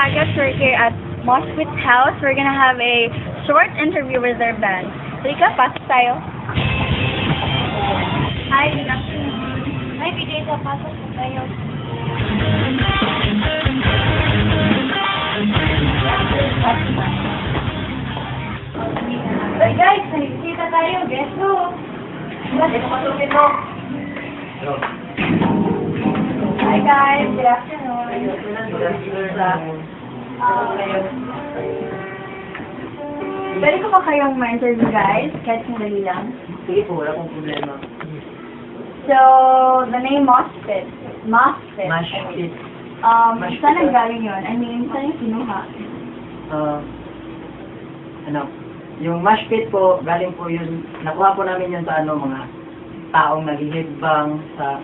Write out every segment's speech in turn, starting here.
Vargas. We're here at Moshpit's house. We're gonna have a short interview with their band. So, ika, pasok tayo. Hi, good afternoon. Hi, BJ, pasok po tayo. Hey guys, nakikita tayo. Guess who? Ito pasupin mo. Hello. Hi guys, good afternoon. Pwede ko ba kayong ma-interview guys? Kahit sandali lang. Sige po, wala pong problema. So, the name Moshpit. Moshpit. Moshpit. Saan nanggaling yun? I mean, saan yung kinuha? Yung Moshpit po, galing po yun, nakuha po namin yun sa mga taong naghihidbang sa,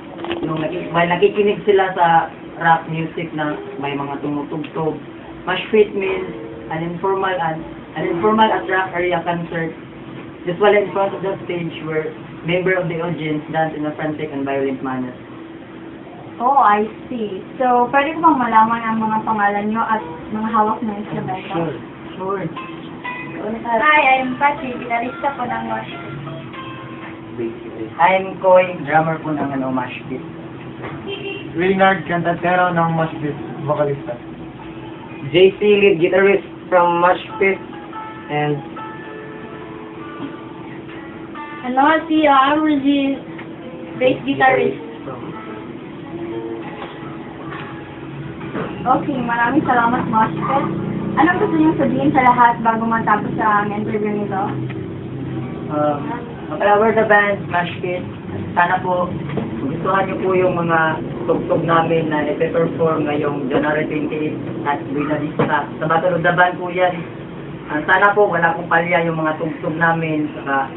may nakikinig sila sa rap music na may mga tumutugtog. Moshpit means an informal at rock area concert, usually in front of the stage where member of the audience dance in a frantic and violent manner. Oh, I see. So, pwede ko bang malaman ang mga pangalan nyo at mga hawak ng instrumento? Sure. Hi, I'm Patrick, gitarista po ng Moshpit. I'm Koy, drummer po ng Moshpit. Willard, kantantero ng Moshpit, vocalista. JC, lead guitarist from Moshpit, and Hello, I'm Regine, bass guitarist. Okay, maraming salamat, Moshpit. Anong gusto niyong sabihin sa lahat bago matapos ang interview nito? Mag-cover the band, Moshpit. Sana po, gustuhan niyo po yung mga tugtog namin na ipe-perform ngayong January 28 at Buena Vista. Sa Battle of the Band po yan. Sana po, wala pong palya yung mga tugtog namin. Saka,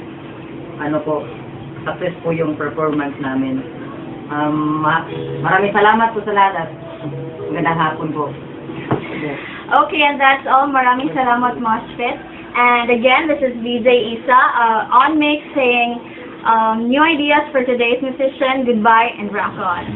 success po yung performance namin. Maraming salamat po sa lahat at magandang hapon po. Okay, and that's all. Maraming salamat, Moshpit. And again, this is VJ Isa on mix saying new ideas for today's musician. Goodbye and rock on.